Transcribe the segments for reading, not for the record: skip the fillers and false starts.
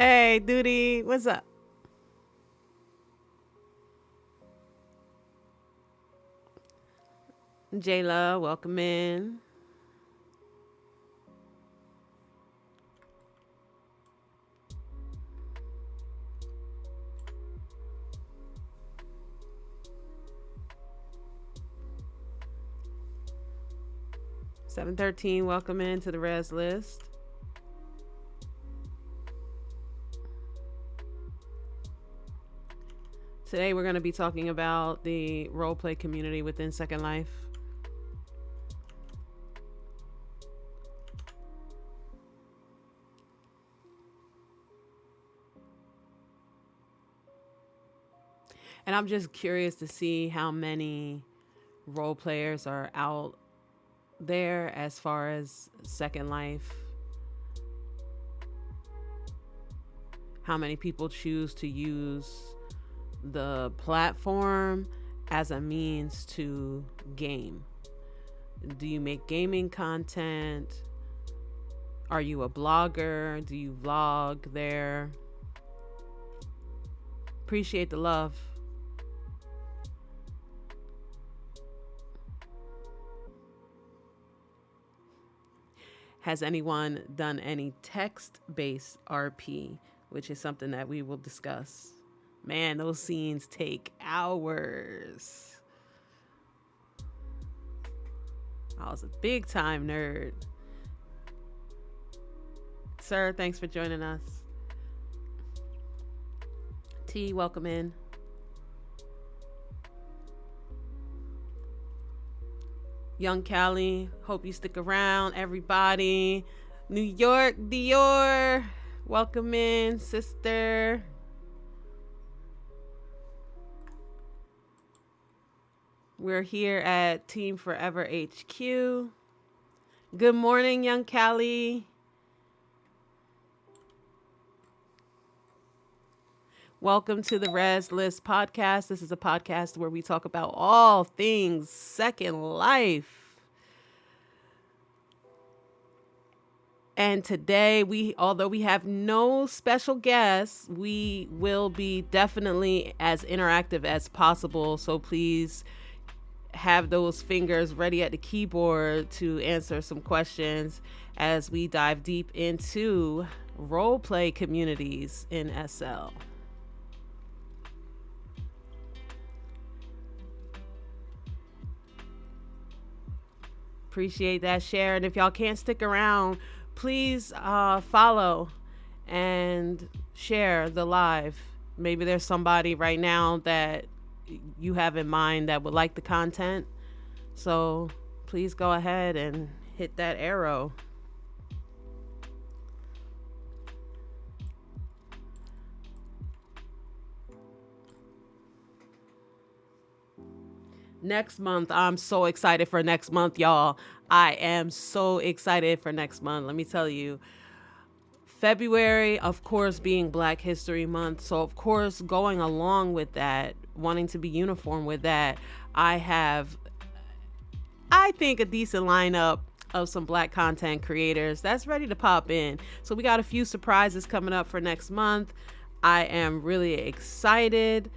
Hey, Duty, what's up? Jayla, welcome in. 713, welcome in to the Res List. Today we're going to be talking about the roleplay community within Second Life. And I'm just curious to see how many role players are out there as far as Second Life. How many people choose to use the platform as a means to game? Do you make gaming content? Are you a blogger? Do you vlog there? Appreciate the love. Has anyone done any text-based RP, which is something that we will discuss? Man, those scenes take hours. I was a big time nerd. Sir, thanks for joining us. T, welcome in. Young Cali, hope you stick around. Everybody. New York, Dior, welcome in, sister. We're here at Team Forever HQ. Good morning, Young Cali. Welcome to the Res List podcast. This is a podcast where we talk about all things Second Life. And today, although we have no special guests, we will be definitely as interactive as possible. So please have those fingers ready at the keyboard to answer some questions as we dive deep into roleplay communities in SL. Appreciate that share. And if y'all can't stick around, please follow and share the live. Maybe there's somebody right now that you have in mind that would like the content. So please go ahead and hit that arrow. Next month, I'm so excited for next month, y'all. I am so excited for next month. Let me tell you. February, of course, being Black History Month. So, of course, going along with that, wanting to be uniform with that, I have, I think, a decent lineup of some Black content creators that's ready to pop in. So, we got a few surprises coming up for next month. I am really excited.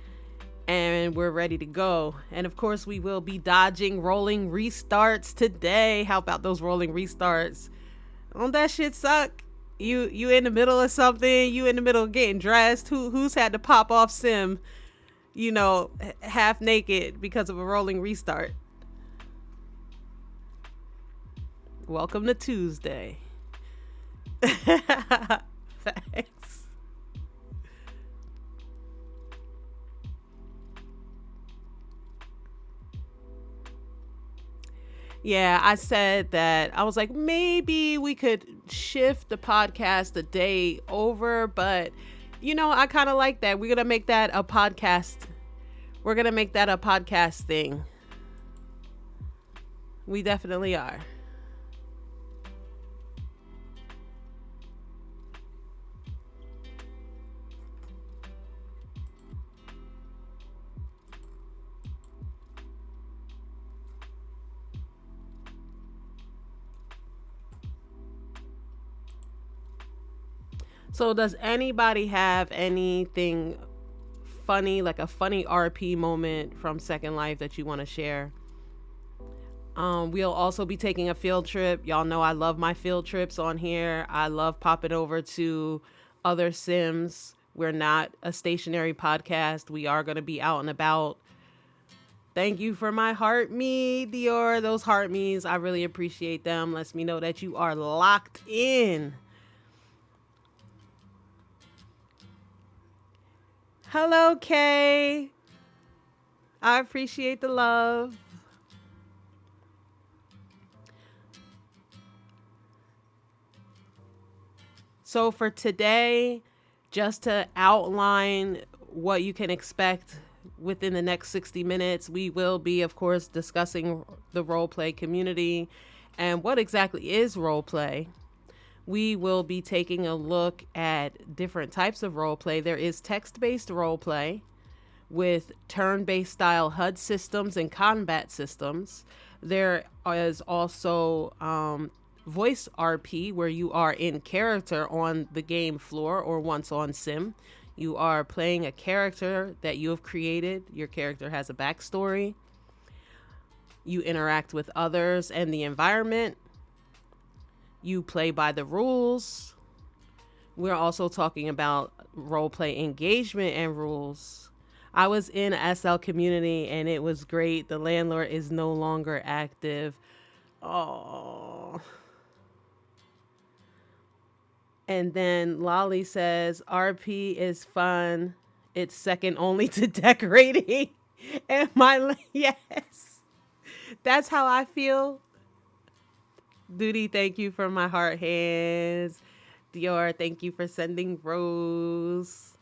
And we're ready to go. And of course, we will be dodging rolling restarts today. How about those rolling restarts? Don't that shit suck? You in the middle of something, you in the middle of getting dressed. Who's had to pop off sim, half naked because of a rolling restart? Welcome to Tuesday. Thanks. Yeah, I said that. I was like, maybe we could shift the podcast a day over, but I kind of like that. We're going to make that a podcast. We're going to make that a podcast thing. We definitely are. So does anybody have anything funny, like a funny RP moment from Second Life that you want to share? We'll also be taking a field trip. Y'all know I love my field trips on here. I love popping over to other Sims. We're not a stationary podcast. We are going to be out and about. Thank you for my heart me, Dior. Those heart me's, I really appreciate them. Lets me know that you are locked in. Hello, Kay. I appreciate the love. So for today, just to outline what you can expect within the next 60 minutes, we will be, of course, discussing the role play community and what exactly is role play. We will be taking a look at different types of role play. There is text-based role play with turn-based style HUD systems and combat systems. There is also voice RP, where you are in character on the game floor or once on Sim. You are playing a character that you have created. Your character has a backstory. You interact with others and the environment. You play by the rules. We're also talking about roleplay engagement and rules. I was in SL community and it was great. The landlord is no longer active. Oh. And then Lolly says, RP is fun. It's second only to decorating. And yes, that's how I feel. Duty, thank you for my heart hands. Dior, thank you for sending rose.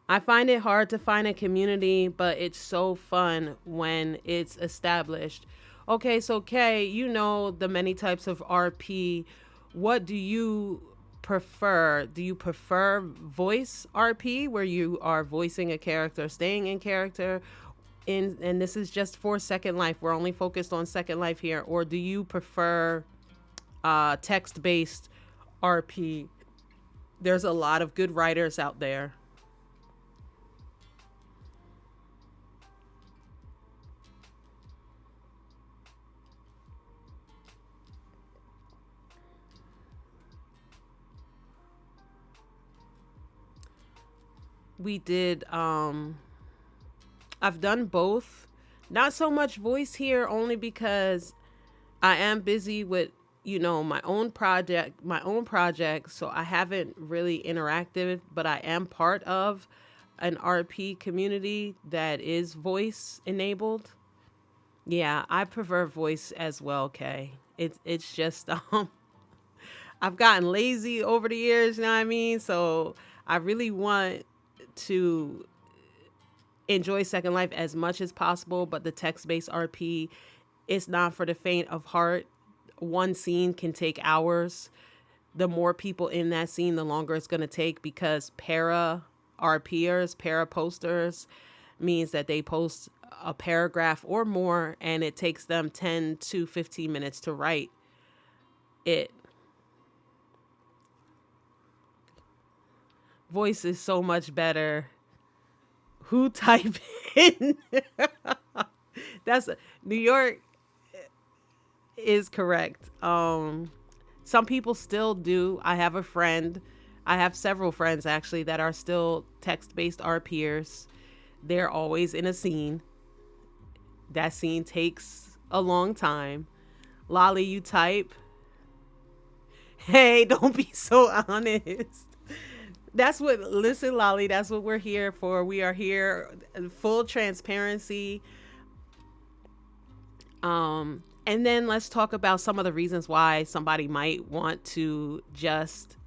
I find it hard to find a community, but it's so fun when it's established. Okay, so Kay, you know the many types of RP. What do you prefer? Do you prefer voice RP, where you are voicing a character, staying in character? And this is just for Second Life. We're only focused on Second Life here. Or do you prefer text-based RP? There's a lot of good writers out there. We did I've done both. Not so much voice here, only because I am busy with, my own project, so I haven't really interacted, but I am part of an RP community that is voice enabled. Yeah, I prefer voice as well, Kay. It's just I've gotten lazy over the years, you know what I mean? So I really want to enjoy Second Life as much as possible, but the text-based RP is not for the faint of heart. One scene can take hours. The more people in that scene, the longer it's going to take, because para posters means that they post a paragraph or more and it takes them 10 to 15 minutes to write it. Voice is so much better. Who type in? That's New York is correct. Some people still do. I have several friends actually that are still text-based RPers. They're always in a scene. That scene takes a long time. Lolly, you type. Hey, don't be so honest. Listen, Lolly, that's what we're here for. We are here, full transparency. And then let's talk about some of the reasons why somebody might want to text.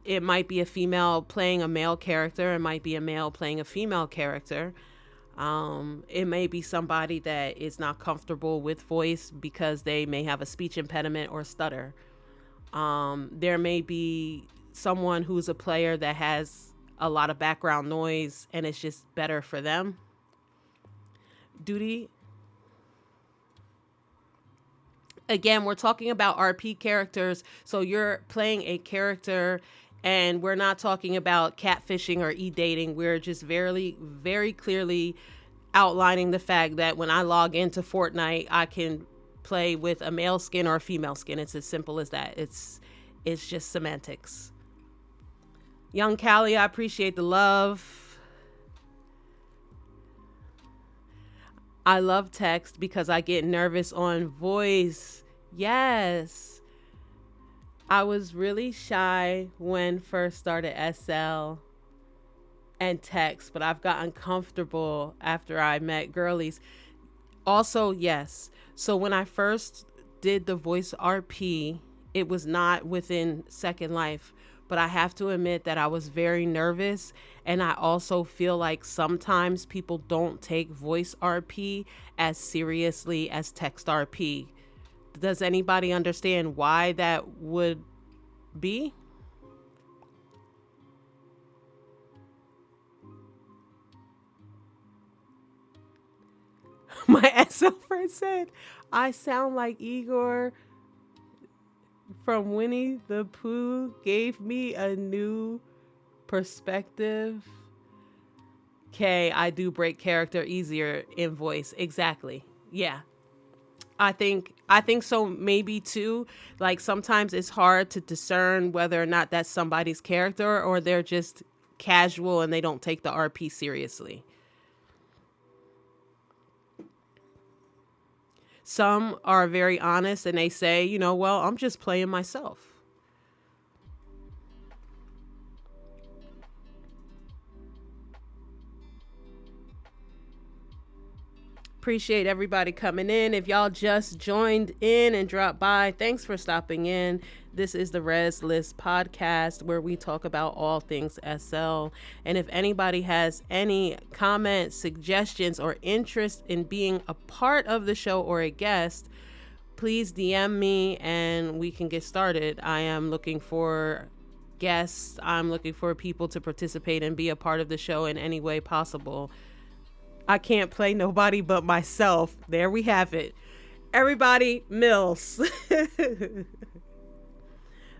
It might be a female playing a male character. It might be a male playing a female character. It may be somebody that is not comfortable with voice because they may have a speech impediment or stutter. There may be someone who's a player that has a lot of background noise and it's just better for them. Duty. Again, we're talking about RP characters. So you're playing a character, and we're not talking about catfishing or e-dating. We're just very, very clearly outlining the fact that when I log into Fortnite, I can play with a male skin or a female skin. It's as simple as that. It's just semantics. Young Callie, I appreciate the love. I love text because I get nervous on voice. Yes. I was really shy when first started SL and text, but I've gotten comfortable after I met girlies. Also, yes. So when I first did the voice RP, it was not within Second Life, but I have to admit that I was very nervous. And I also feel like sometimes people don't take voice RP as seriously as text RP. Does anybody understand why that would be? My SL friend said, I sound like Igor from Winnie the Pooh, gave me a new perspective. Okay, I do break character easier in voice. Exactly. Yeah. I think so, maybe too. Like sometimes it's hard to discern whether or not that's somebody's character or they're just casual and they don't take the RP seriously. Some are very honest and they say, well, I'm just playing myself. Appreciate everybody coming in. If y'all just joined in and dropped by, thanks for stopping in. This is the Rezzed podcast where we talk about all things SL. And if anybody has any comments, suggestions, or interest in being a part of the show or a guest, please DM me and we can get started. I am looking for guests. I'm looking for people to participate and be a part of the show in any way possible. I can't play nobody but myself. There we have it. Everybody, Mills.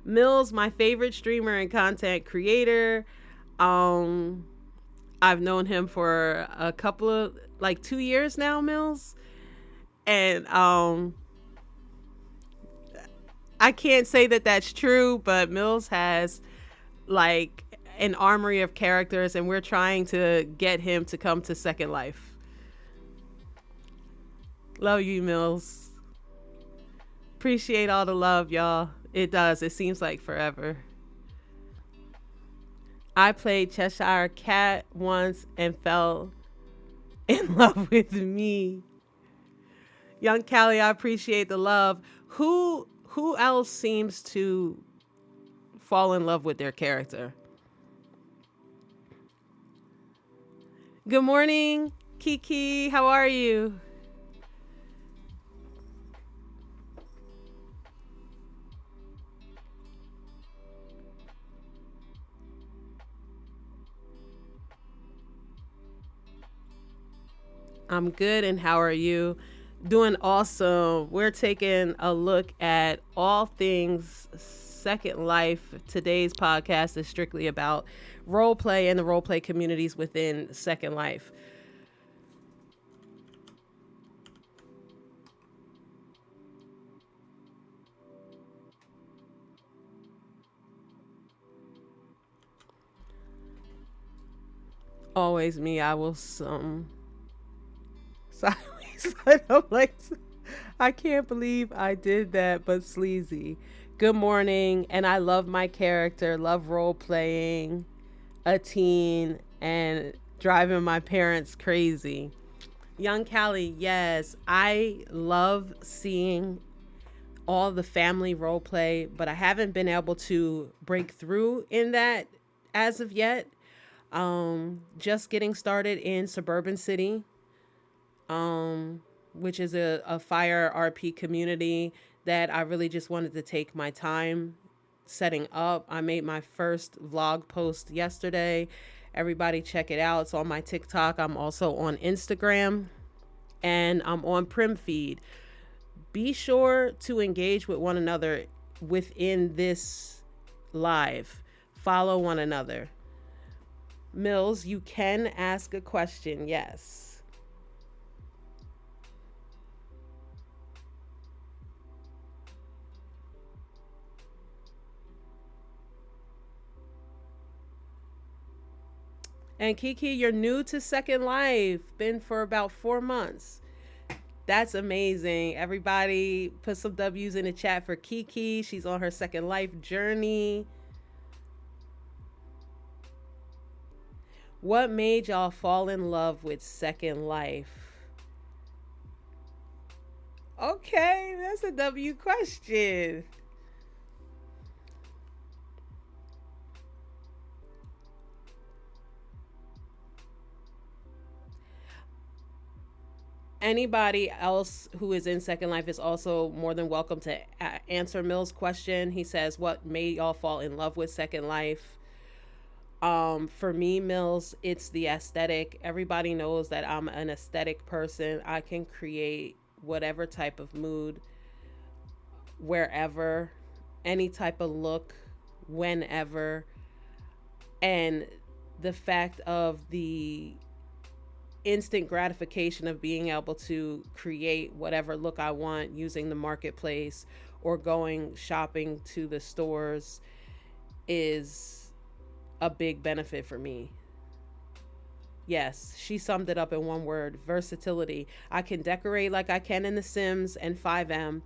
Mills, my favorite streamer and content creator. I've known him for a couple of 2 years now, Mills. And I can't say that that's true, but Mills has an armory of characters, and we're trying to get him to come to Second Life. Love you, Mills. Appreciate all the love, y'all. It does. It seems like forever. I played Cheshire Cat once and fell in love with me. Young Callie, I appreciate the love. Who else seems to fall in love with their character? Good morning, Kiki. How are you? I'm good, and how are you? Doing awesome. We're taking a look at all things Second Life. Today's podcast is strictly about role play and the role play communities within Second Life. Always me. I will sideways. I'm like, I can't believe I did that, but sleazy. Good morning, and I love my character. Love role playing a teen and driving my parents crazy. Young Callie, yes, I love seeing all the family role play, but I haven't been able to break through in that as of yet. Just getting started in Suburban City, which is a fire RP community that I really just wanted to take my time setting up. I made my first vlog post yesterday. Everybody check it out. It's on my TikTok. I'm also on Instagram and I'm on Prim Feed. Be sure to engage with one another within this live. Follow one another. Mills, you can ask a question. Yes. And Kiki, you're new to Second Life. Been for about 4 months. That's amazing. Everybody put some W's in the chat for Kiki. She's on her Second Life journey. What made y'all fall in love with Second Life? Okay, that's a W question. Anybody else who is in Second Life is also more than welcome to answer Mill's question. He says, what made y'all fall in love with Second Life? For me, Mills, it's the aesthetic. Everybody knows that I'm an aesthetic person. I can create whatever type of mood, wherever, any type of look, whenever. And the fact of the instant gratification of being able to create whatever look I want using the marketplace or going shopping to the stores is a big benefit for me. Yes, she summed it up in one word: versatility. I can decorate like I can in The Sims and 5M,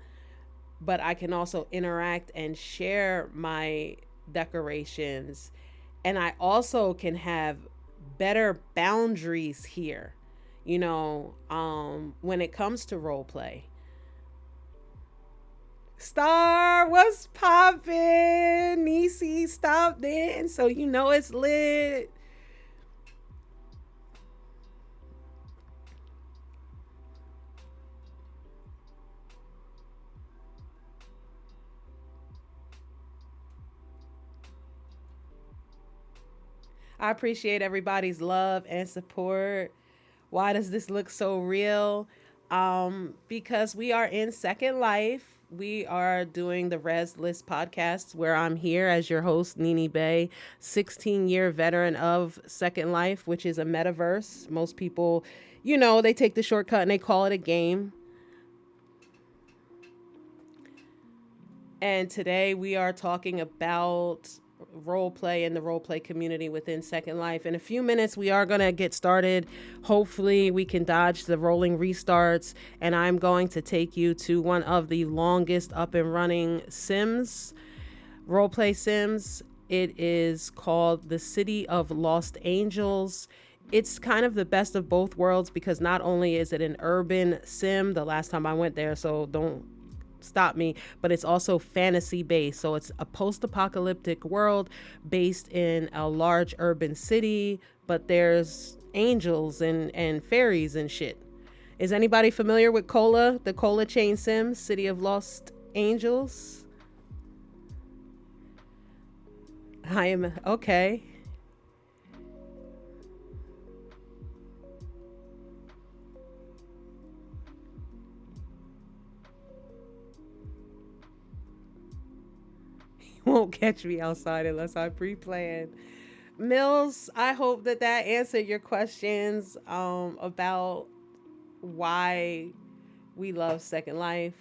but I can also interact and share my decorations. And I also can have better boundaries here, when it comes to role play. Star, what's poppin'? Nisi stopped in, so it's lit. I appreciate everybody's love and support. Why does this look so real? Because we are in Second Life. We are doing the Rezzed List podcast where I'm here as your host, Nini Bay, 16-year veteran of Second Life, which is a metaverse. Most people, they take the shortcut and they call it a game. And today we are talking about role play and the role play community within Second Life. In a few minutes, we are going to get started. Hopefully, we can dodge the rolling restarts. And I'm going to take you to one of the longest up and running Sims, role play Sims. It is called the City of Lost Angels. It's kind of the best of both worlds because not only is it an urban sim, the last time I went there, so don't stop me, but it's also fantasy based. So it's a post-apocalyptic world based in a large urban city, but there's angels and fairies and shit. Is anybody familiar with Cola, the Cola chain sim, City of Lost Angels? I am okay. Won't catch me outside unless I pre-plan. Mills, I hope that answered your questions about why we love Second Life.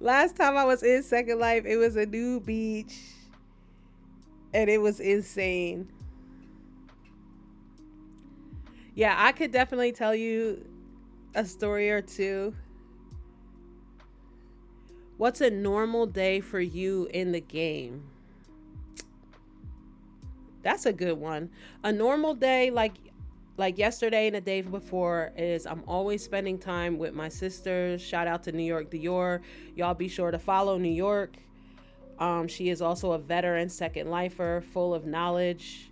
Last time I was in Second Life, it was a new beach and it was insane. Yeah, I could definitely tell you a story or two. What's a normal day for you in the game? That's a good one. A normal day like yesterday and the day before is I'm always spending time with my sisters. Shout out to New York Dior. Y'all be sure to follow New York. She is also a veteran Second Lifer, full of knowledge.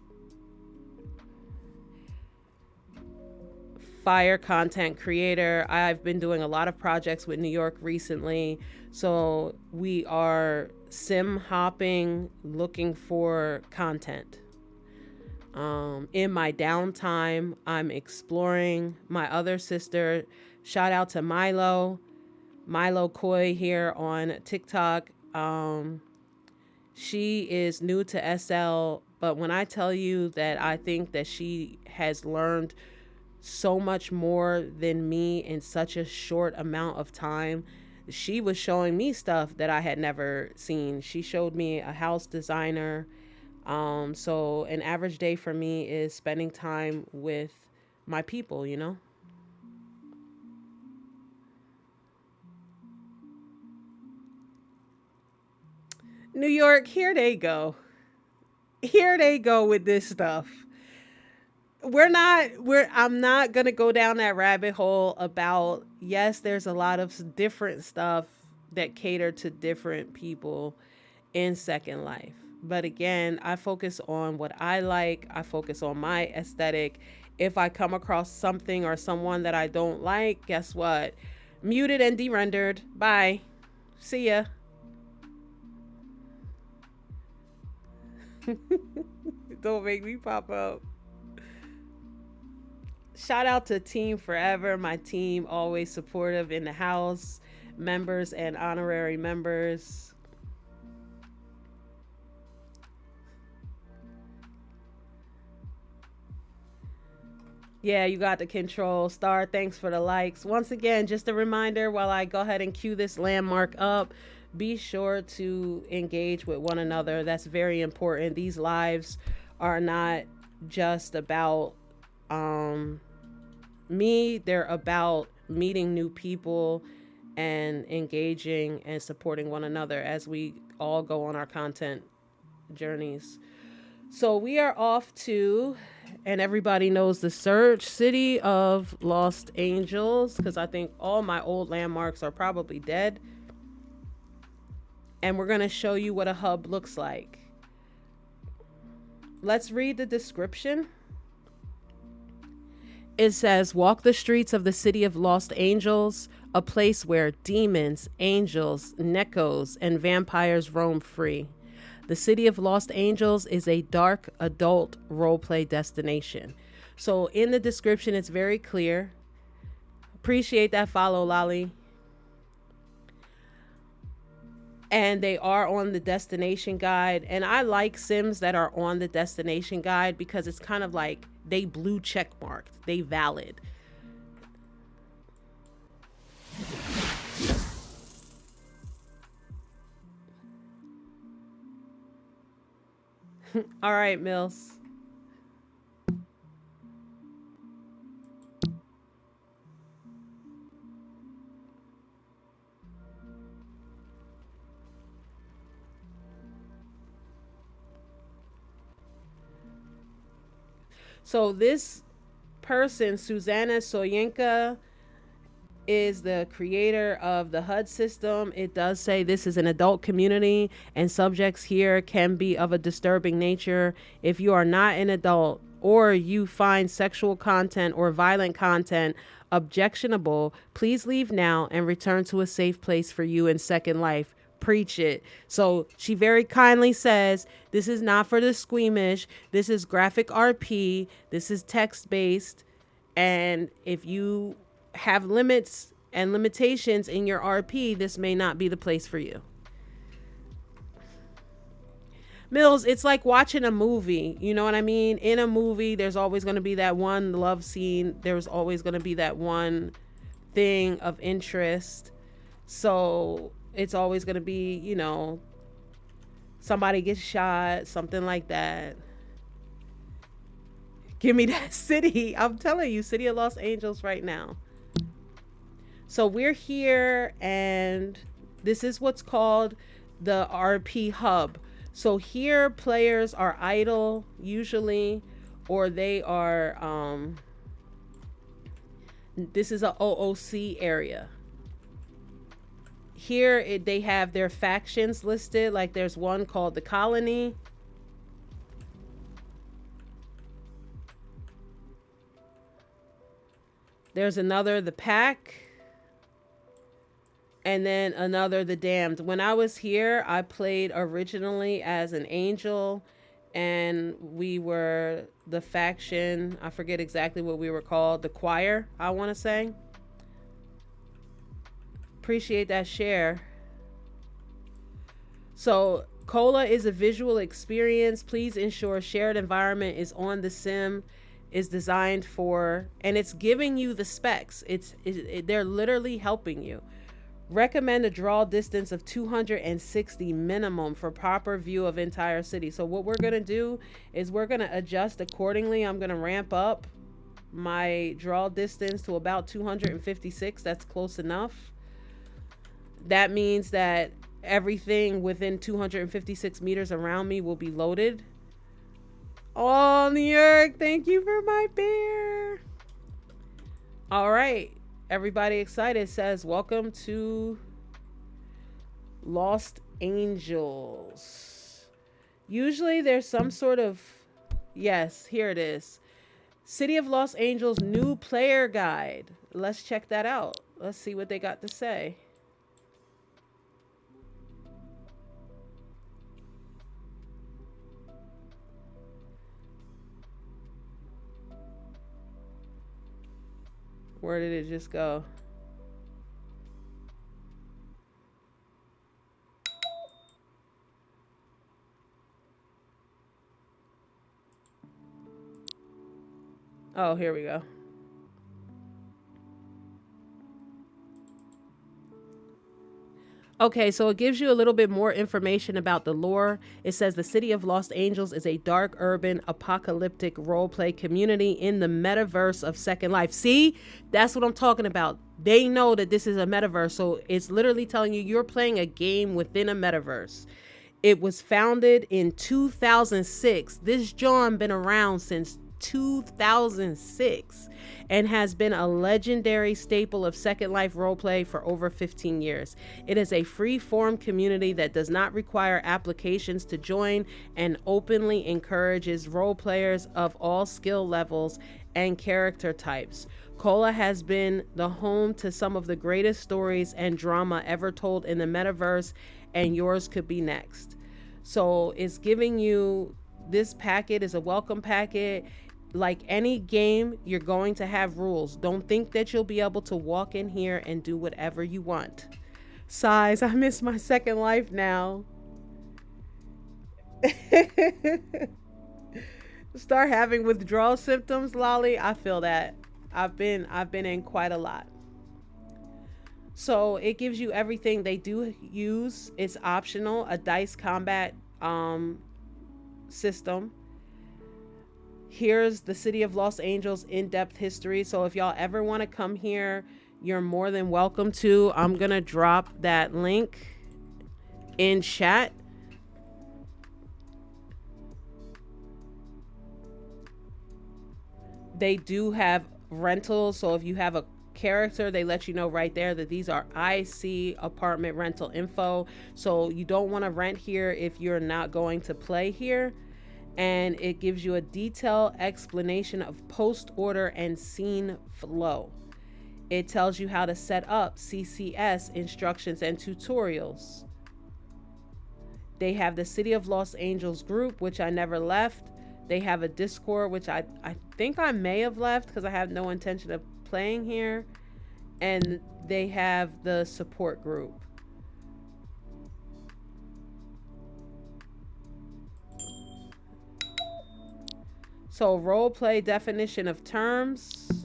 fire content creator. I've been doing a lot of projects with New York recently. So we are sim hopping, looking for content. In my downtime, I'm exploring. My other sister, shout out to Milo Coy here on TikTok. She is new to SL, but when I tell you that I think that she has learned so much more than me in such a short amount of time, she was showing me stuff that I had never seen. She showed me a house designer. So an average day for me is spending time with my people, you know? New York, here they go. Here they go with this stuff. I'm not going to go down that rabbit hole about, yes, there's a lot of different stuff that cater to different people in Second Life. But again, I focus on what I like. I focus on my aesthetic. If I come across something or someone that I don't like, guess what? Muted and de-rendered. Bye. See ya. Don't make me pop up. Shout out to Team Forever, my team, always supportive in the house, members and honorary members. Yeah, you got the control. Star, thanks for the likes. Once again, just a reminder while I go ahead and cue this landmark up, be sure to engage with one another. That's very important. These lives are not just about me, they're about meeting new people and engaging and supporting one another as we all go on our content journeys. So we are off to, and everybody knows the search, City of Lost Angels, because I think all my old landmarks are probably dead. And we're going to show you what a hub looks like. Let's read the description. It says, walk the streets of the City of Lost Angels, a place where demons, angels, nekos, and vampires roam free. The City of Lost Angels is a dark adult roleplay destination. So in the description, it's very clear. Appreciate that follow, Lolly. And they are on the destination guide. And I like Sims that are on the destination guide because it's kind of like they blue check marked, they valid. All right, Mills. So this person, Susanna Soyinka, is the creator of the HUD system. It does say this is an adult community and subjects here can be of a disturbing nature. If you are not an adult or you find sexual content or violent content objectionable, please leave now and return to a safe place for you in Second Life. Preach it. So she very kindly says, this is not for the squeamish. This is graphic RP. This is text based. And if you have limits and limitations in your RP, this may not be the place for you. Mills, it's like watching a movie. You know what I mean? In a movie, there's always going to be that one love scene. There's always going to be that one thing of interest. So it's always going to be, you know, somebody gets shot, something like that. Give me that city. I'm telling you, City of Los Angeles right now. So we're here, and this is what's called the RP hub. So here players are idle usually, or they are, this is a OOC area. Here they have their factions listed, like there's one called the Colony. There's another, the Pack, and then another, the Damned. When I was here, I played originally as an angel, and we were the faction. I forget exactly what we were called. The Choir, I want to say. Appreciate that share. So, Cola is a visual experience. Please ensure shared environment is on the sim, is designed for, and it's giving you the specs. They're literally helping you. Recommend a draw distance of 260 minimum for proper view of entire city. So what we're going to do is we're going to adjust accordingly. I'm going to ramp up my draw distance to about 256. That's close enough. That means that everything within 256 meters around me will be loaded. Oh, New York, thank you for my bear. All right. Everybody excited says, welcome to Lost Angels. Usually there's some sort of, yes, here it is. City of Los Angeles new player guide. Let's check that out. Let's see what they got to say. Where did it just go? Oh, here we go. Okay, so it gives you a little bit more information about the lore. It says the city of Los Angeles is a dark, urban, apocalyptic roleplay community in the metaverse of Second Life. See, that's what I'm talking about. They know that this is a metaverse, so it's literally telling you you're playing a game within a metaverse. It was founded in 2006. This John been around since 2006 and has been a legendary staple of Second Life roleplay for over 15 years. It is a free-form community that does not require applications to join and openly encourages role players of all skill levels and character types. Cola has been the home to some of the greatest stories and drama ever told in the metaverse, and yours could be next. So it's giving you, this packet is a welcome packet. Like any game, you're going to have rules. Don't think that you'll be able to walk in here and do whatever you want. Sighs, I miss my Second Life now. Start having withdrawal symptoms, Lolly. I feel that. I've been in quite a lot. So it gives you everything they do use. It's optional, a dice combat system. Here's the city of Los Angeles in-depth history. So if y'all ever want to come here, you're more than welcome to. I'm going to drop that link in chat. They do have rentals. So if you have a character, they let you know right there that these are IC apartment rental info. So you don't want to rent here if you're not going to play here. And it gives you a detailed explanation of post order and scene flow. It tells you how to set up CCS instructions and tutorials. They have the City of Los Angeles group, which I never left. They have a Discord, which I think I may have left because I have no intention of playing here. And they have the support group. So roleplay definition of terms.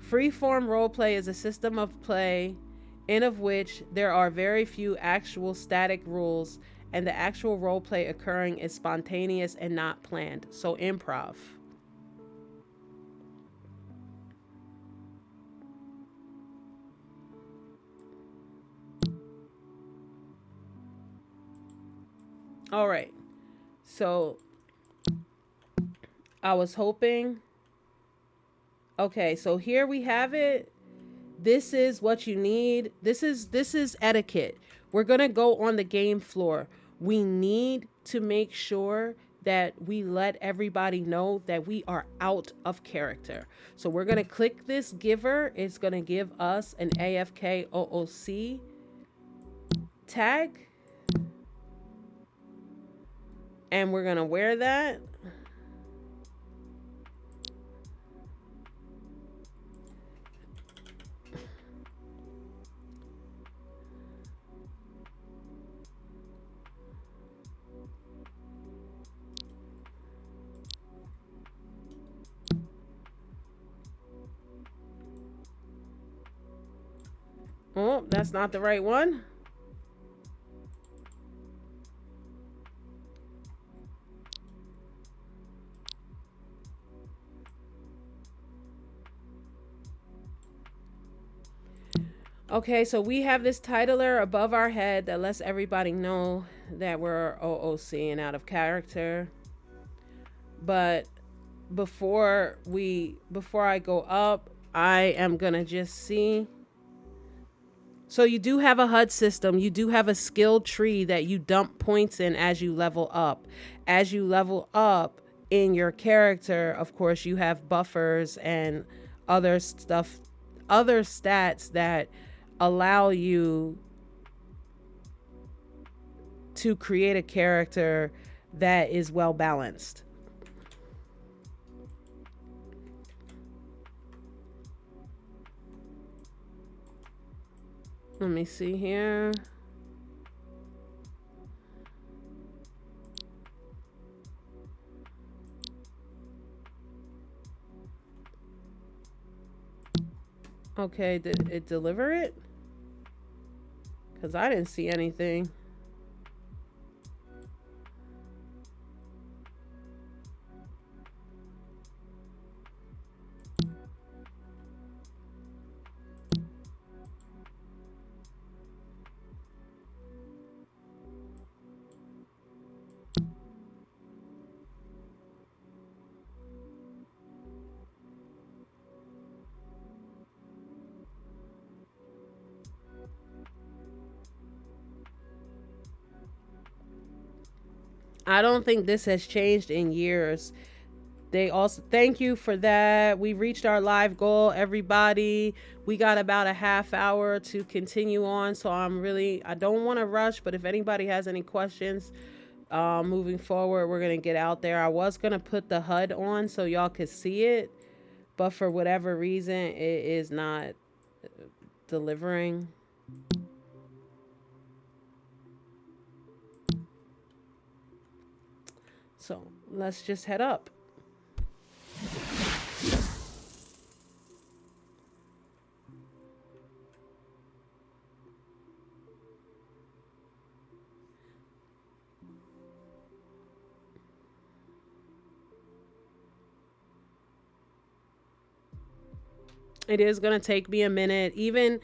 Freeform roleplay is a system of play in of which there are very few actual static rules, and the actual roleplay occurring is spontaneous and not planned. So improv. All right. So I was hoping. Okay, so here we have it. This is what you need. This is etiquette. We're going to go on the game floor. We need to make sure that we let everybody know that we are out of character. So we're going to click this giver. It's going to give us an AFK OOC tag. And we're going to wear that. Oh, that's not the right one. Okay, so we have this titler above our head that lets everybody know that we're OOC and out of character. But before I go up, I am gonna just see. So you do have a HUD system. You do have a skill tree that you dump points in as you level up. As you level up in your character, of course, you have buffers and other stuff, other stats that allow you to create a character that is well balanced. Let me see here. Okay, did it deliver it? Because I didn't see anything. I don't think this has changed in years. They also thank you for that. We reached our live goal, everybody. We got about a half hour to continue on, so I don't want to rush, but if anybody has any questions moving forward, we're gonna get out there. I was gonna put the HUD on so y'all could see it, but for whatever reason, it is not delivering. So let's just head up. It is going to take me a minute. Even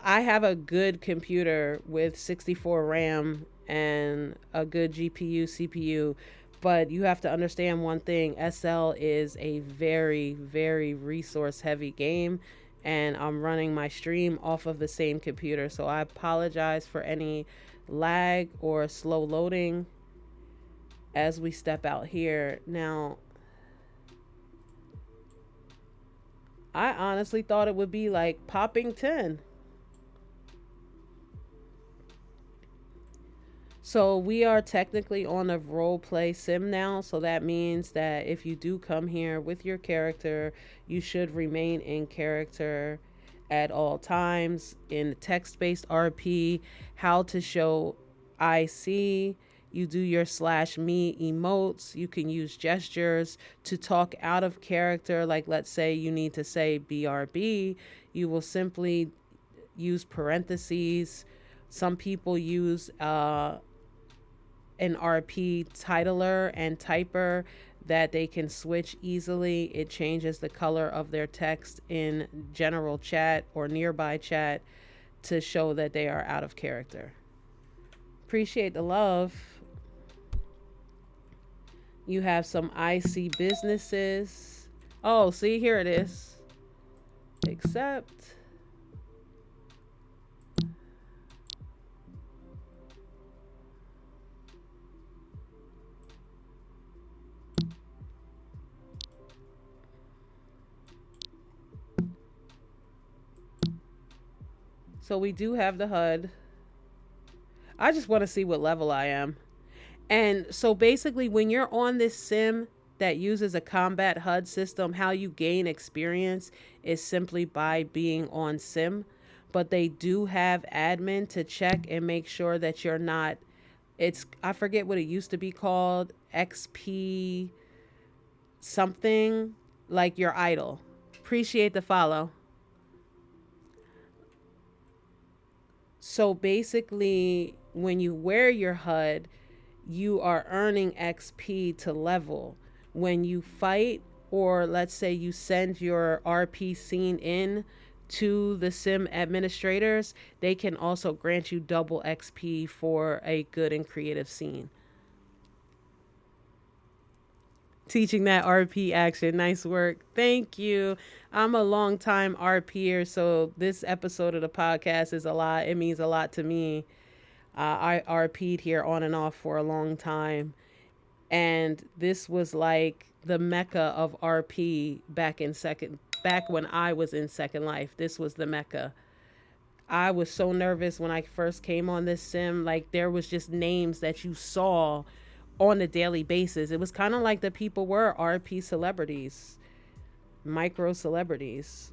I have a good computer with 64 RAM and a good GPU, CPU, but you have to understand one thing. SL is a very, very resource heavy game, and I'm running my stream off of the same computer. So I apologize for any lag or slow loading as we step out here. Now, I honestly thought it would be like popping 10. So we are technically on a role play sim now. So that means that if you do come here with your character, you should remain in character at all times. In text-based RP, how to show IC, you do your /me emotes. You can use gestures to talk out of character. Like, let's say you need to say BRB, you will simply use parentheses. Some people use an RP titler and typer that they can switch easily. It changes the color of their text in general chat or nearby chat to show that they are out of character. Appreciate the love. You have some IC businesses. Oh, see, here it is. Accept. So we do have the HUD. I just want to see what level I am. And so basically, when you're on this sim that uses a combat HUD system, how you gain experience is simply by being on sim. But they do have admin to check and make sure that you're not. It's, I forget what it used to be called, XP something, like your idle. Appreciate the follow. So basically, when you wear your HUD, you are earning XP to level. When you fight, or let's say you send your RP scene in to the sim administrators, they can also grant you double XP for a good and creative scene. Teaching that RP action. Nice work. Thank you. I'm a long time RPer, so this episode of the podcast is a lot. It means a lot to me. I RP'd here on and off for a long time. And this was like the mecca of RP back when I was in Second Life. This was the mecca. I was so nervous when I first came on this sim. Like, there was just names that you saw on a daily basis. It was kind of like the people were RP celebrities, micro celebrities.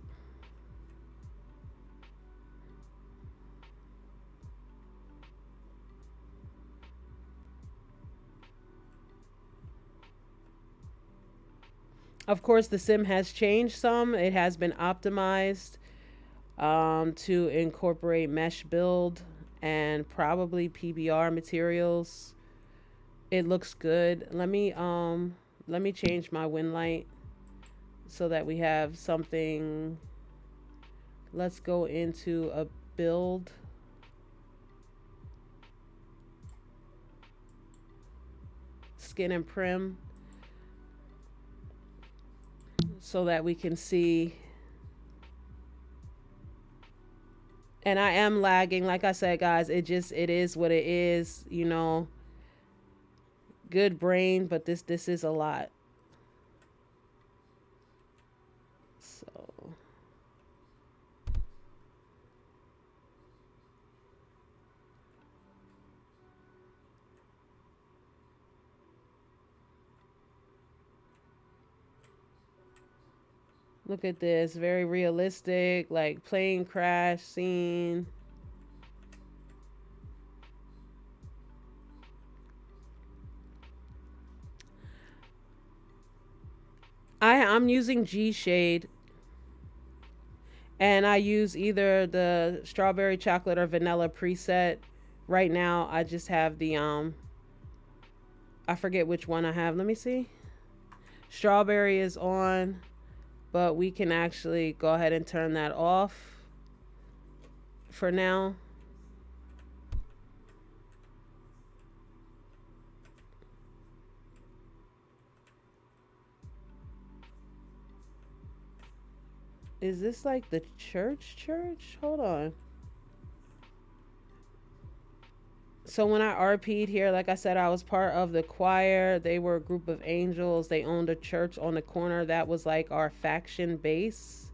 Of course, the sim has changed some. It has been optimized to incorporate mesh build and probably PBR materials. It looks good. Let me change my win light so that we have something. Let's go into a build. Skin and prim so that we can see. And I am lagging, like I said, guys. It is what it is, you know. Good brain, but this is a lot. So look at this, very realistic, like plane crash scene. I'm using G Shade, and I use either the strawberry chocolate or vanilla preset. Right now I just have the I forget which one I have. Let me see. Strawberry is on, but we can actually go ahead and turn that off for now. Is this like the church? Hold on. So when I RP'd here, like I said, I was part of the choir. They were a group of angels. They owned a church on the corner. That was like our faction base.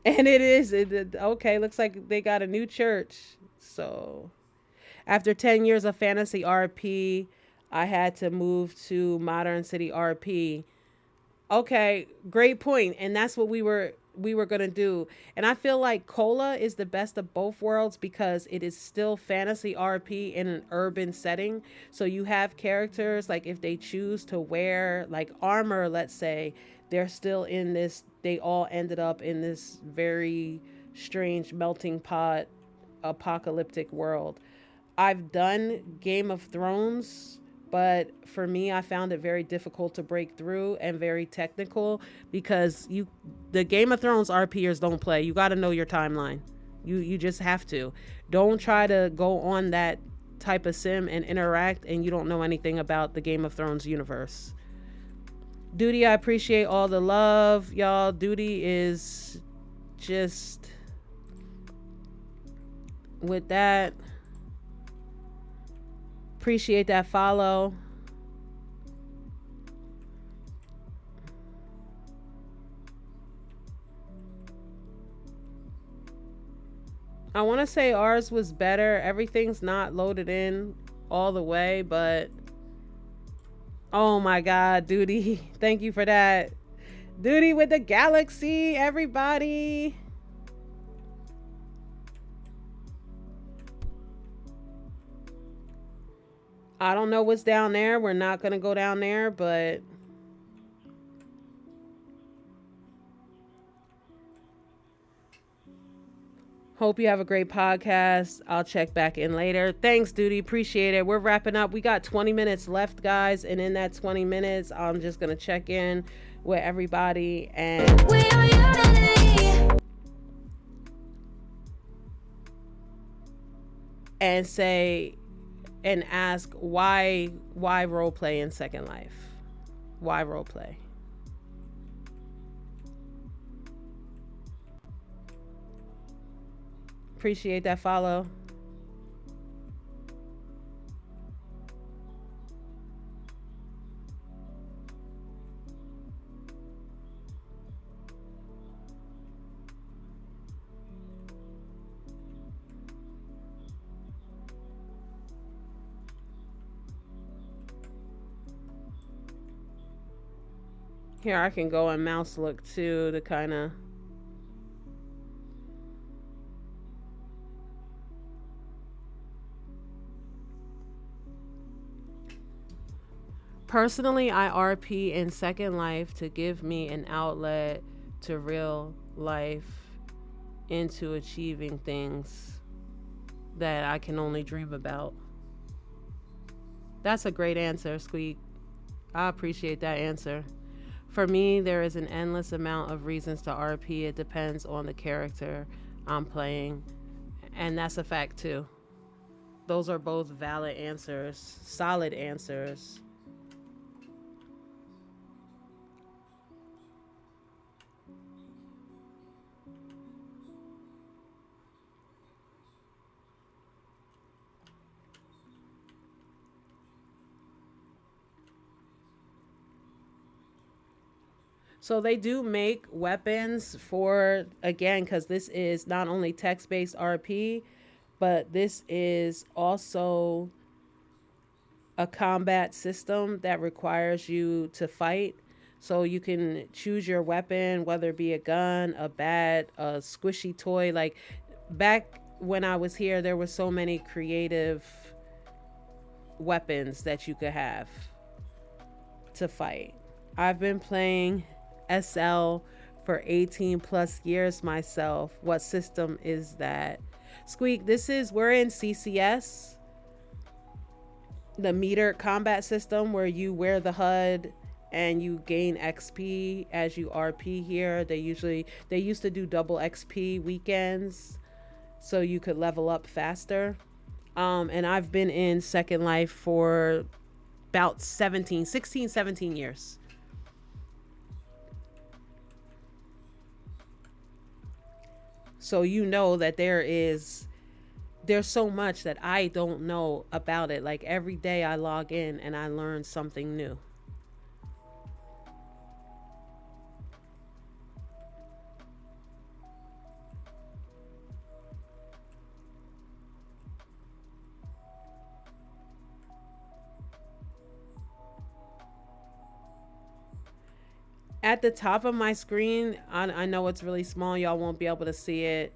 And okay, looks like they got a new church. So after 10 years of fantasy RP, I had to move to Modern City RP. Okay, great point. And that's what we were going to do. And I feel like Cola is the best of both worlds because it is still fantasy RP in an urban setting. So you have characters, like if they choose to wear like armor, let's say, they're still in this, they all ended up in this very strange melting pot apocalyptic world. I've done Game of Thrones, but for me, I found it very difficult to break through and very technical because the Game of Thrones RPers don't play. You got to know your timeline. You just have to. Don't try to go on that type of sim and interact and you don't know anything about the Game of Thrones universe. Duty, I appreciate all the love, y'all. Duty is just with that. Appreciate that follow. I want to say ours was better. Everything's not loaded in all the way, but oh my God, Duty. Thank you for that. Duty with the galaxy, everybody. I don't know what's down there. We're not going to go down there, but hope you have a great podcast. I'll check back in later. Thanks, Duty. Appreciate it. We're wrapping up. We got 20 minutes left, guys. And in that 20 minutes, I'm just going to check in with everybody and say and ask why role play in Second Life? Why role play? Appreciate that follow. Here, I can go and mouse look too to kind of. Personally, I RP in Second Life to give me an outlet to real life into achieving things that I can only dream about. That's a great answer, Squeak. I appreciate that answer. For me, there is an endless amount of reasons to RP. It depends on the character I'm playing. And that's a fact too. Those are both valid answers, solid answers. So they do make weapons for, again, because this is not only text-based RP, but this is also a combat system that requires you to fight. So you can choose your weapon, whether it be a gun, a bat, a squishy toy. Like back when I was here, there were so many creative weapons that you could have to fight. I've been playing SL for 18 plus years myself. What system is that? Squeak, we're in CCS, the metered combat system where you wear the HUD and you gain XP as you RP here. They used to do double XP weekends so you could level up faster. And I've been in Second Life for about 17 years. So you know that there's so much that I don't know about it. Like every day I log in and I learn something new. At the top of my screen, I know it's really small. Y'all won't be able to see it.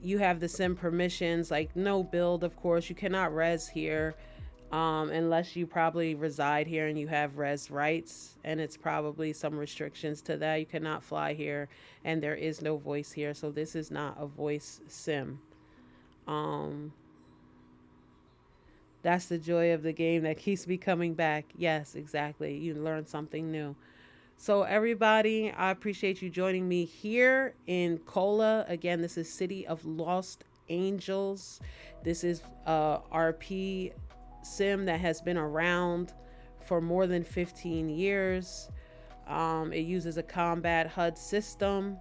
You have the sim permissions, like no build, of course. You cannot res here unless you probably reside here and you have res rights. And it's probably some restrictions to that. You cannot fly here and there is no voice here. So this is not a voice sim. That's the joy of the game that keeps me coming back. Yes, exactly. You learn something new. So everybody, I appreciate you joining me here in Cola. Again, this is City of Lost Angels. This is a RP sim that has been around for more than 15 years. It uses a combat HUD system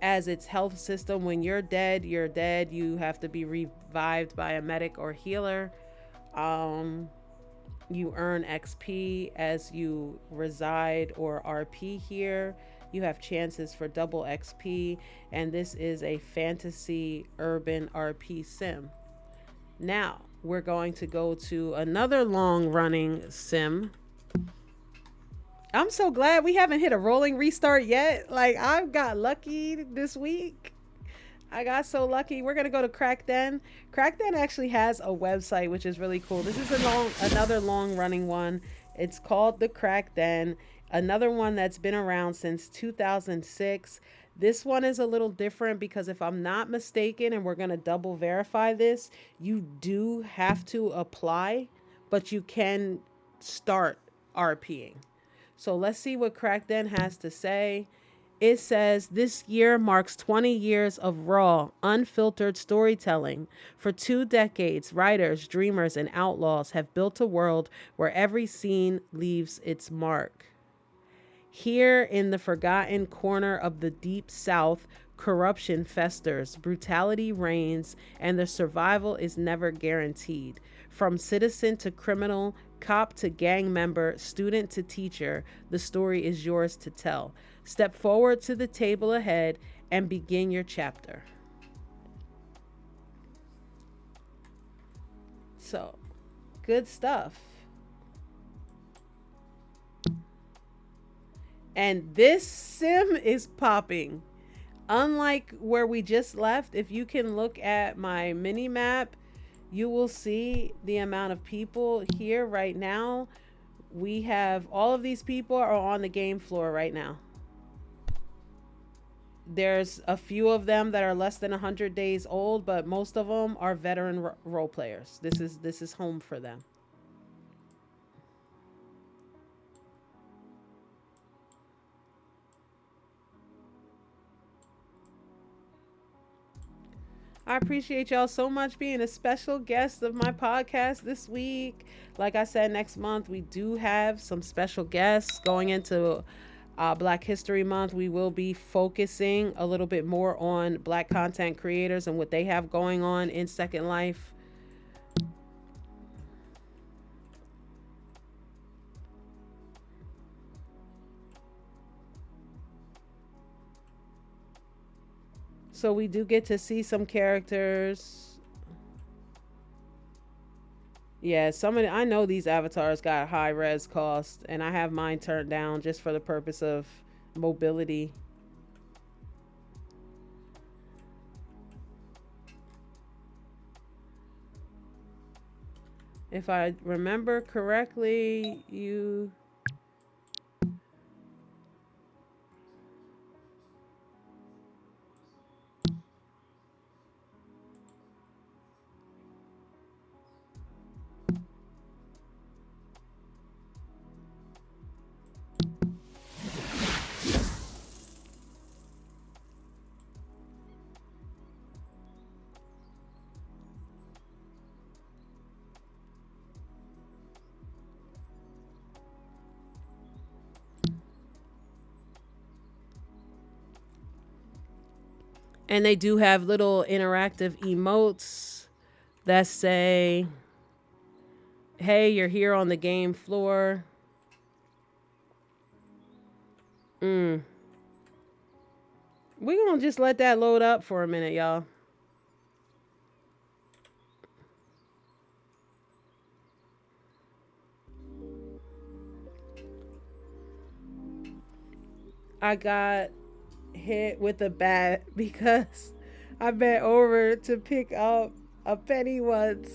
as its health system. When you're dead, you're dead. You have to be revived by a medic or healer. You earn XP as you reside or RP here. You have chances for double XP, and this is a fantasy urban RP sim. Now, we're going to go to another long running sim. I'm so glad we haven't hit a rolling restart yet. Like, I got lucky this week. I got so lucky. We're gonna go to Crackden. Crackden actually has a website, which is really cool. This is another long running one. It's called the Crackden. Another one that's been around since 2006. This one is a little different because if I'm not mistaken, and we're gonna double verify this, you do have to apply, but you can start RPing. So let's see what Crackden has to say. It says this year marks 20 years of raw, unfiltered storytelling. For 2 decades, writers, dreamers, and outlaws have built a world where every scene leaves its mark. Here in the forgotten corner of the deep south, corruption festers, brutality reigns, and the survival is never guaranteed. From citizen to criminal, cop to gang member, student to teacher, the story is yours to tell. Step forward to the table ahead and begin your chapter. So, good stuff. And this sim is popping. Unlike where we just left, if you can look at my mini map, you will see the amount of people here right now. We have all of these people are on the game floor right now. There's a few of them that are less than 100 days old, but most of them are veteran role players. This is home for them. I appreciate y'all so much being a special guest of my podcast this week. Like I said, next month we do have some special guests going into Black History Month. We will be focusing a little bit more on Black content creators and what they have going on in Second Life. So we do get to see some characters. Yeah, I know these avatars got high res cost, and I have mine turned down just for the purpose of mobility. If I remember correctly, you... And they do have little interactive emotes that say, hey, you're here on the game floor. We're going to just let that load up for a minute, y'all. I got hit with a bat because I bent over to pick up a penny once.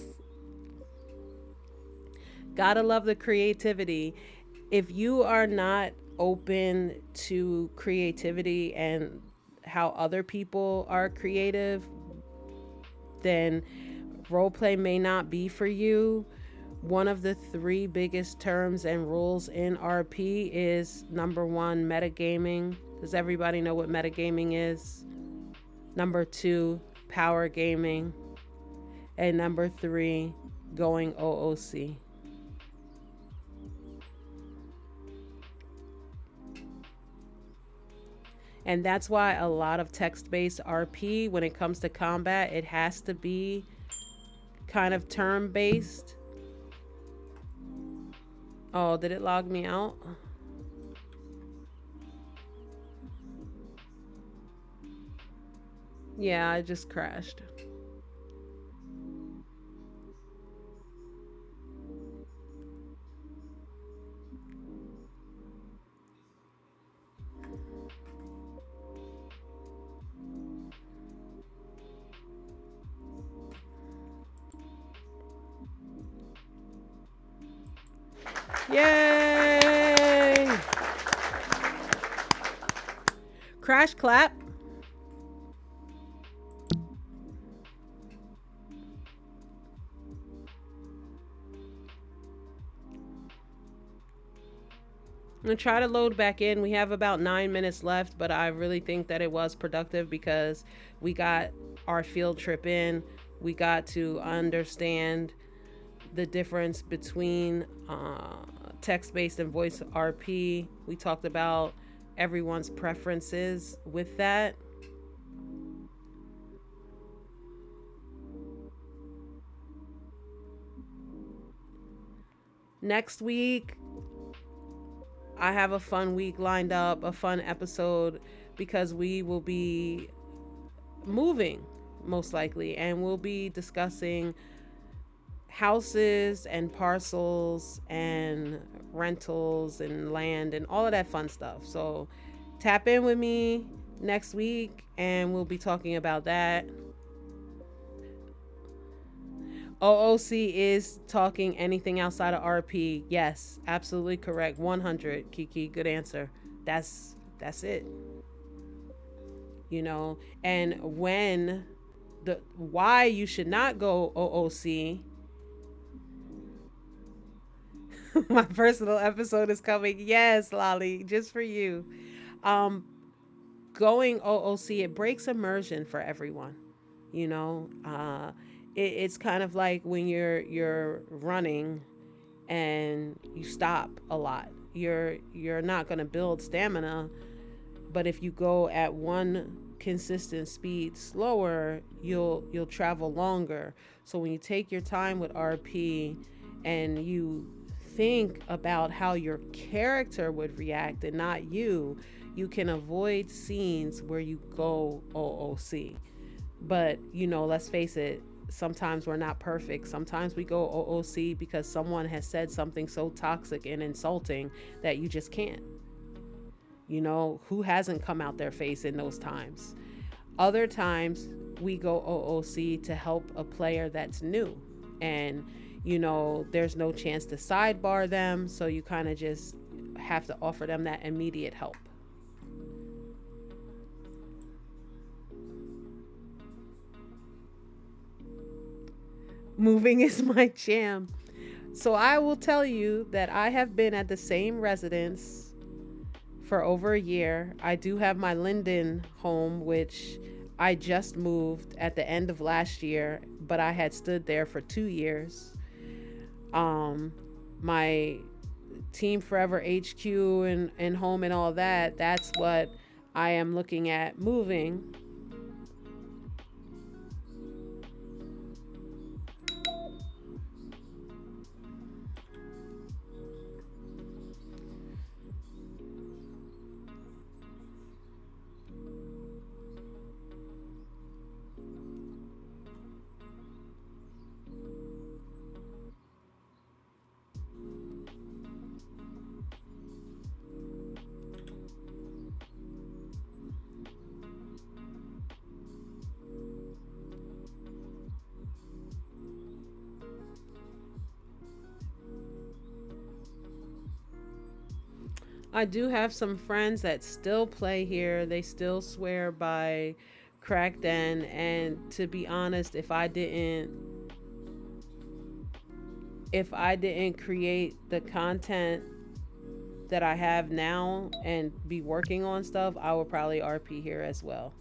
Gotta love the creativity. If you are not open to creativity and how other people are creative, then roleplay may not be for you. One of the 3 biggest terms and rules in RP is number 1, metagaming. Does everybody know what metagaming is? Number 2, power gaming. And number 3, going OOC. And that's why a lot of text-based RP, when it comes to combat, it has to be kind of term-based. Oh, did it log me out? Yeah, I just crashed. Yay! Crash clap. I'm gonna try to load back in. We have about 9 minutes left, but I really think that it was productive because we got our field trip in. We got to understand the difference between text based and voice RP. We talked about everyone's preferences with that. Next week, I have a fun week lined up, a fun episode, because we will be moving most likely, and we'll be discussing houses and parcels and rentals and land and all of that fun stuff. So tap in with me next week and we'll be talking about that. OOC is talking anything outside of RP. Yes, absolutely correct. 100 Kiki, good answer. That's it. You know, and when the why you should not go OOC, my personal episode is coming. Yes, Lolly, just for you. Um Going OOC, it breaks immersion for everyone. You know, it's kind of like when you're running and you stop a lot. You're not going to build stamina, but if you go at one consistent speed slower, you'll travel longer. So when you take your time with RP and you think about how your character would react and not you, you can avoid scenes where you go OOC. But, you know, let's face it, sometimes we're not perfect. Sometimes we go OOC because someone has said something so toxic and insulting that you just can't. You know, who hasn't come out their face in those times? Other times we go OOC to help a player that's new. And, you know, there's no chance to sidebar them. So you kind of just have to offer them that immediate help. Moving is my jam. So I will tell you that I have been at the same residence for over a year. I do have my Linden home, which I just moved at the end of last year, but I had stood there for 2 years. My Team Forever HQ and home and all that, that's what I am looking at moving. I do have some friends that still play here. They still swear by Crackden, and to be honest, if I didn't create the content that I have now and be working on stuff, I would probably RP here as well.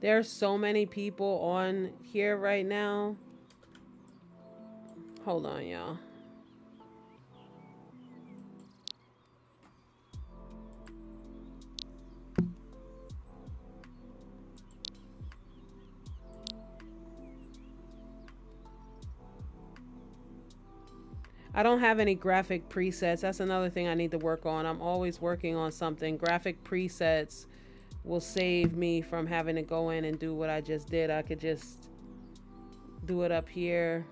There's so many people on here right now. Hold on, y'all. I don't have any graphic presets. That's another thing I need to work on. I'm always working on something. Graphic presets will save me from having to go in and do what I just did. I could just do it up here.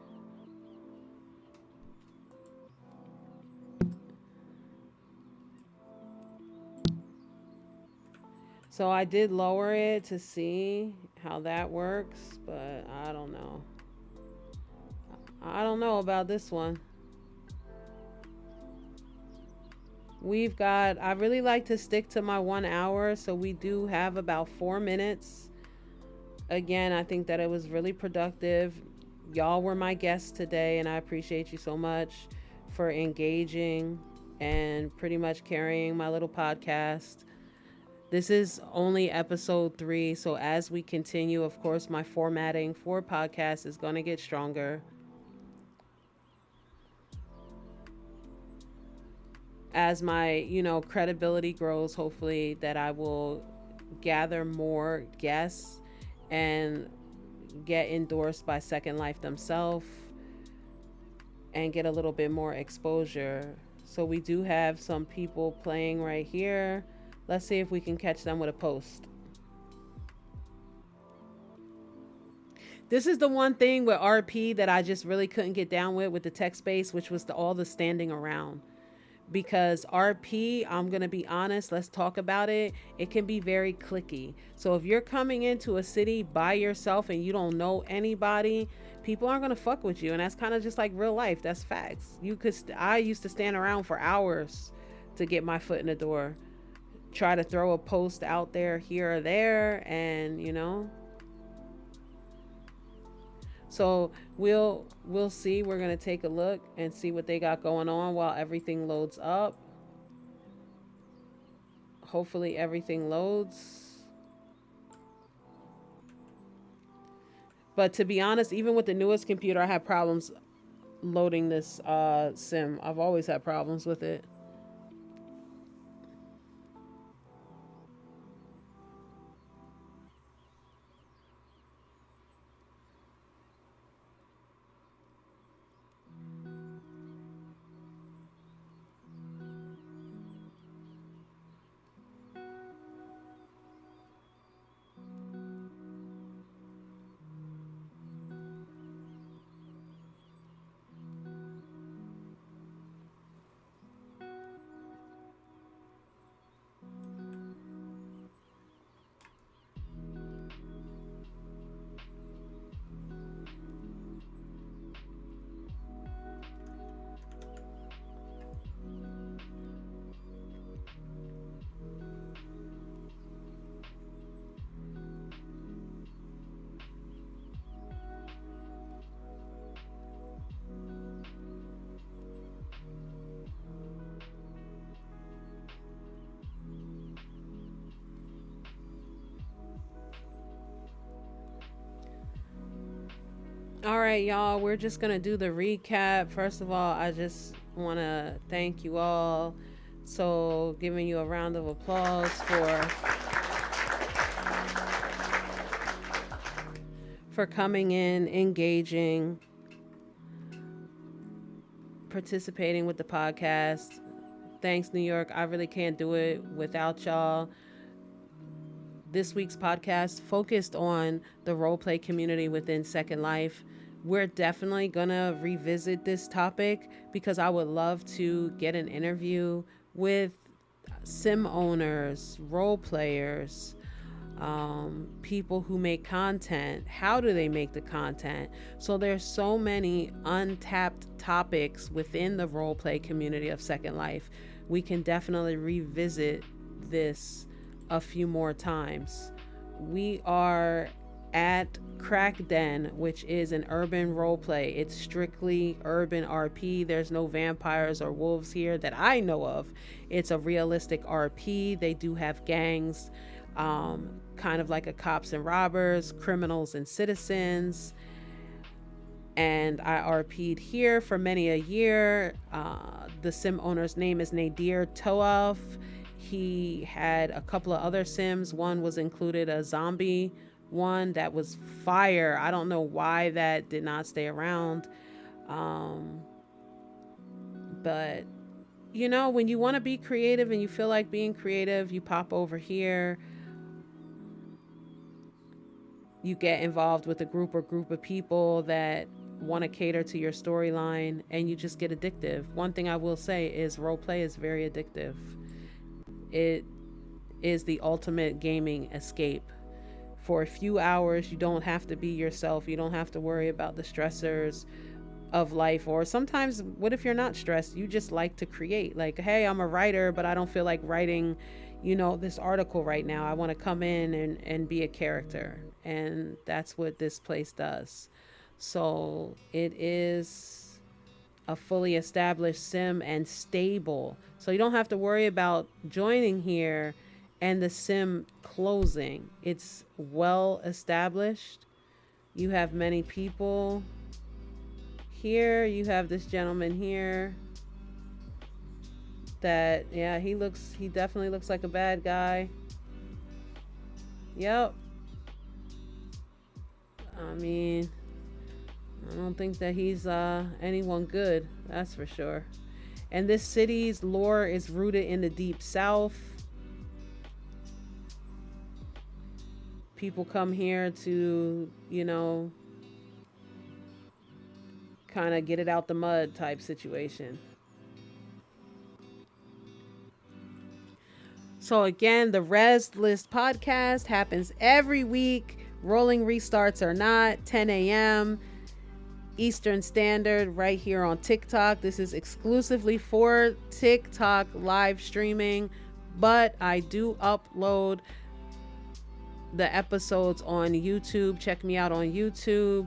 So I did lower it to see how that works, but I don't know. I don't know about this one. We've got, I really like to stick to my 1 hour, so we do have about 4 minutes. Again, I think that it was really productive. Y'all were my guests today, and I appreciate you so much for engaging and pretty much carrying my little podcast. This is only episode 3, so as we continue, of course, my formatting for podcasts is going to get stronger. As my, credibility grows, hopefully that I will gather more guests and get endorsed by Second Life themselves and get a little bit more exposure. So we do have some people playing right here. Let's see if we can catch them with a post. This is the one thing with RP that I just really couldn't get down with the text base, which was all the standing around. Because RP, I'm going to be honest, let's talk about it. It can be very cliquey. So if you're coming into a city by yourself and you don't know anybody, people aren't going to fuck with you. And that's kind of just like real life. That's facts. I used to stand around for hours to get my foot in the door. Try to throw a post out there here or there, and so we'll see. We're gonna take a look and see what they got going on while everything loads up. Hopefully everything loads. But to be honest, even with the newest computer, I had problems loading this sim. I've always had problems with it. All right, y'all, we're just going to do the recap. First of all, I just want to thank you all. So, giving you a round of applause for coming in, engaging, participating with the podcast. Thanks, New York. I really can't do it without y'all. This week's podcast focused on the roleplay community within Second Life. We're definitely gonna revisit this topic because I would love to get an interview with sim owners, role players, people who make content. How do they make the content? So there's so many untapped topics within the roleplay community of Second Life. We can definitely revisit this a few more times. We are at Crack Den, which is an urban roleplay. It's strictly urban RP. There's no vampires or wolves here that I know of. It's a realistic RP. They do have gangs. kind of like a cops and robbers, criminals and citizens. And I RP'd here for many a year. The sim owner's name is Nadir Toaf. He had a couple of other sims. One was included a zombie one that was fire. I don't know why that did not stay around. But you know, when you want to be creative and you feel like being creative, you pop over here. You get involved with a group of people that want to cater to your storyline, and you just get addictive. One thing I will say is roleplay is very addictive. It is the ultimate gaming escape. For a few hours, you don't have to be yourself. You don't have to worry about the stressors of life. Or sometimes, what if you're not stressed? You just like to create. Like, hey, I'm a writer, but I don't feel like writing, you know, this article right now. I want to come in and be a character. And that's what this place does. So it is a fully established sim and stable. So you don't have to worry about joining here and the sim closing. It's well established. You have many people here. You have this gentleman here that, yeah, he definitely looks like a bad guy. Yep. I mean, I don't think that he's anyone good, that's for sure. And this city's lore is rooted in the deep south. People come here to, you know, kind of get it out the mud type situation. So again, the Rezzed List podcast happens every week. Rolling restarts or not, 10 a.m. Eastern Standard, right here on TikTok. This is exclusively for TikTok live streaming, but I do upload the episodes on YouTube. Check me out on YouTube.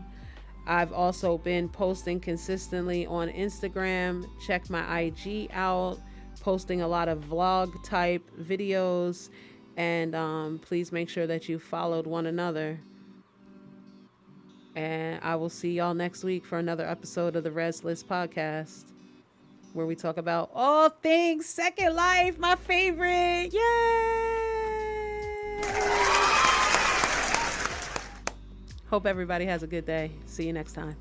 I've also been posting consistently on Instagram. Check my IG out, posting a lot of vlog type videos. And please make sure that you followed one another. And I will see y'all next week for another episode of the Rezzed List podcast, where we talk about all things Second Life, my favorite. Yay! Hope everybody has a good day. See you next time.